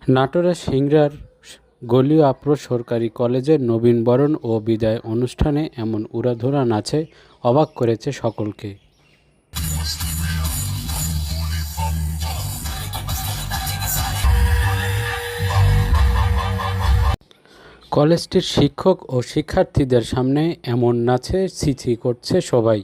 নাটোরের সিংড়ার গলীয় আফরোজ সরকারি কলেজের নবীনবরণ ও বিদায় অনুষ্ঠানে এমন উড়াধুরা নাচে অবাক করেছে সকলকে। কলেজটির শিক্ষক ও শিক্ষার্থীদের সামনে এমন নাচে ছিছি করছে সবাই।